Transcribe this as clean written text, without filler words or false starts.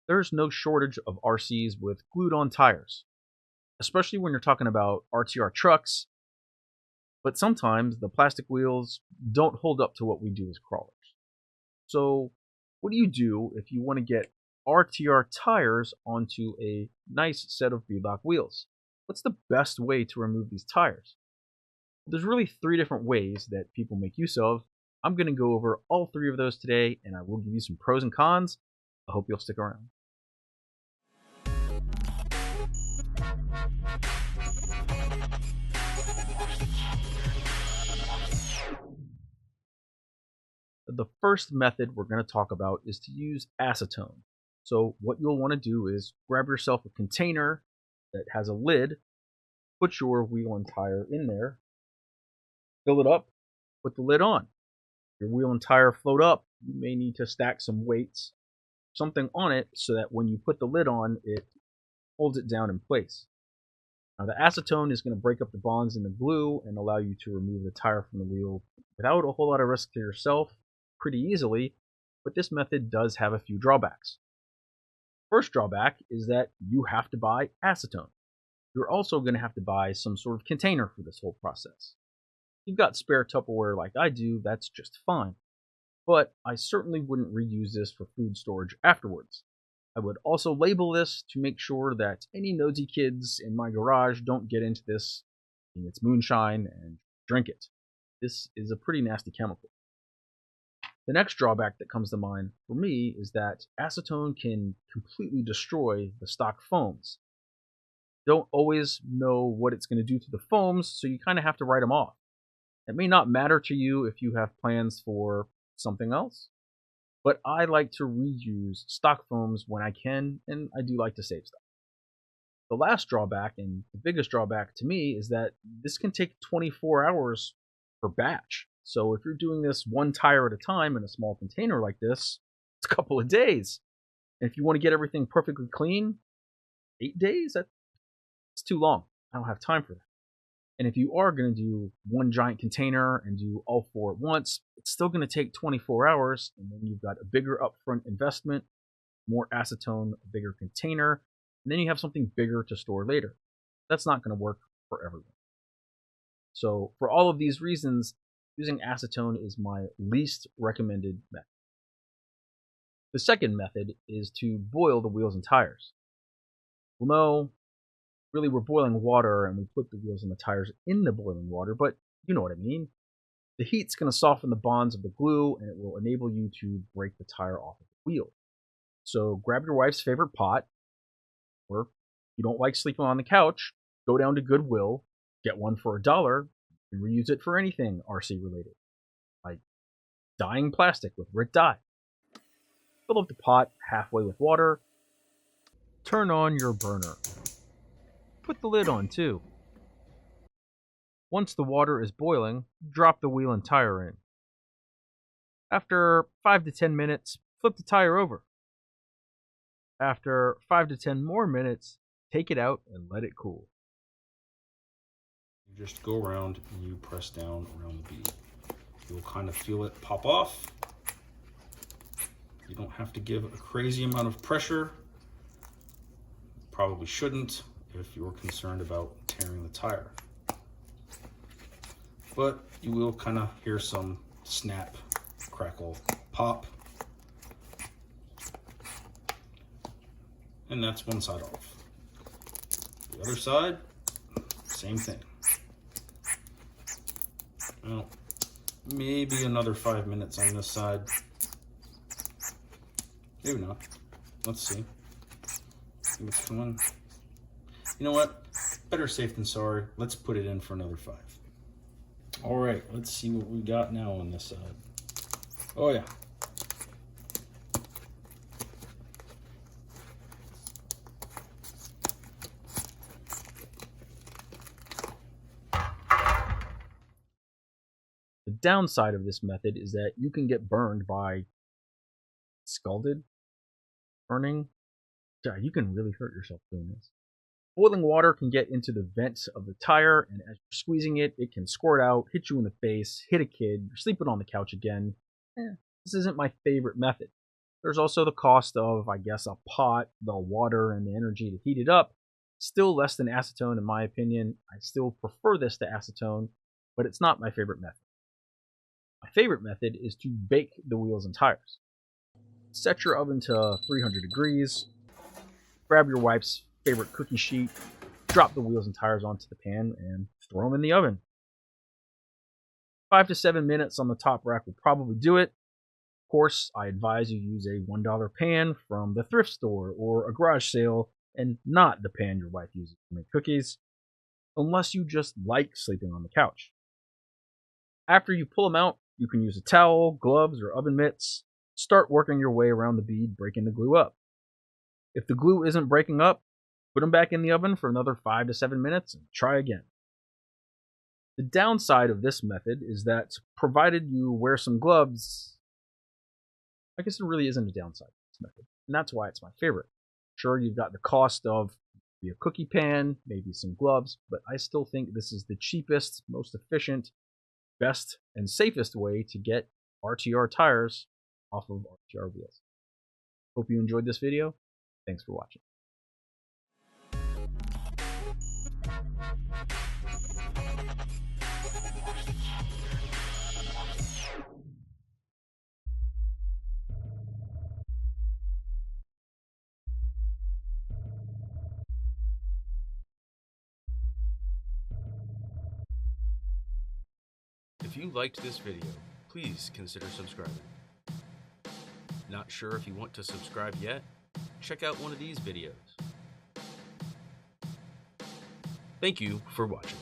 There's no shortage of RCs with glued on tires, especially when you're talking about RTR trucks, but sometimes the plastic wheels don't hold up to what we do as crawlers. So, what do you do if you want to get RTR tires onto a nice set of beadlock wheels? What's the best way to remove these tires? There's really three different ways that people make use of. I'm going to go over all three of those today, and I will give you some pros and cons. I hope you'll stick around. The first method we're going to talk about is to use acetone. So what you'll want to do is grab yourself a container that has a lid, put your wheel and tire in there, fill it up, put the lid on. Your wheel and tire float up, you may need to stack some weights, something on it so that when you put the lid on, it holds it down in place. Now the acetone is going to break up the bonds in the glue and allow you to remove the tire from the wheel without a whole lot of risk to yourself pretty easily, but this method does have a few drawbacks. First drawback is that you have to buy acetone. You're also going to have to buy some sort of container for this whole process. If you've got spare Tupperware like I do, that's just fine. But I certainly wouldn't reuse this for food storage afterwards. I would also label this to make sure that any nosy kids in my garage don't get into this in its moonshine and drink it. This is a pretty nasty chemical. The next drawback that comes to mind for me is that acetone can completely destroy the stock foams. Don't always know what it's going to do to the foams, so you kind of have to write them off. It may not matter to you if you have plans for something else, but I like to reuse stock foams when I can, and I do like to save stuff. The last drawback, and the biggest drawback to me, is that this can take 24 hours per batch. So if you're doing this one tire at a time in a small container like this, it's a couple of days. And if you want to get everything perfectly clean, 8 days? That's too long. I don't have time for that. And if you are going to do one giant container and do all four at once, it's still going to take 24 hours. And then you've got a bigger upfront investment, more acetone, a bigger container, and then you have something bigger to store later. That's not going to work for everyone. So for all of these reasons, using acetone is my least recommended method. The second method is to boil the wheels and tires. Well, no, really we're boiling water and we put the wheels and the tires in the boiling water, but you know what I mean. The heat's going to soften the bonds of the glue and it will enable you to break the tire off of the wheel. So grab your wife's favorite pot, or if you don't like sleeping on the couch, go down to Goodwill, get one for $1, and reuse it for anything RC related, like dyeing plastic with Rit dye. Fill up the pot halfway with water, turn on your burner. Put the lid on too. Once the water is boiling, drop the wheel and tire in. After 5 to 10 minutes, flip the tire over. After 5 to 10 more minutes, take it out and let it cool. You just go around and you press down around the bead. You'll kind of feel it pop off. You don't have to give a crazy amount of pressure. Probably shouldn't if you're concerned about tearing the tire. But you will kind of hear some snap, crackle, pop. And that's one side off. The other side, same thing. Well, maybe another 5 minutes on this side. Maybe not. Let's see. Think it's coming. You know what? Better safe than sorry. Let's put it in for another 5. All right, let's see what we got now on this side. Oh yeah. The downside of this method is that you can get burned by scalded, burning. Yeah, you can really hurt yourself doing this. Boiling water can get into the vent of the tire, and as you're squeezing it, it can squirt out, hit you in the face, hit a kid, you're sleeping on the couch again. This isn't my favorite method. There's also the cost of, I guess, a pot, the water, and the energy to heat it up. Still less than acetone in my opinion. I still prefer this to acetone, but it's not my favorite method. My favorite method is to bake the wheels and tires. Set your oven to 300 degrees, grab your wife's favorite cookie sheet, drop the wheels and tires onto the pan, and throw them in the oven. 5 to 7 minutes on the top rack will probably do it. Of course, I advise you use a $1 pan from the thrift store or a garage sale, and not the pan your wife uses to make cookies, unless you just like sleeping on the couch. After you pull them out, you can use a towel, gloves, or oven mitts. Start working your way around the bead, breaking the glue up. If the glue isn't breaking up, put them back in the oven for another 5 to 7 minutes and try again. The downside of this method is that, provided you wear some gloves, I guess there really isn't a downside to this method, and that's why it's my favorite. Sure, you've got the cost of maybe a cookie pan, maybe some gloves, but I still think this is the cheapest, most efficient, best, and safest way to get RTR tires off of RTR wheels. Hope you enjoyed this video. Thanks for watching. If you liked this video, please consider subscribing. Not sure if you want to subscribe yet? Check out one of these videos. Thank you for watching.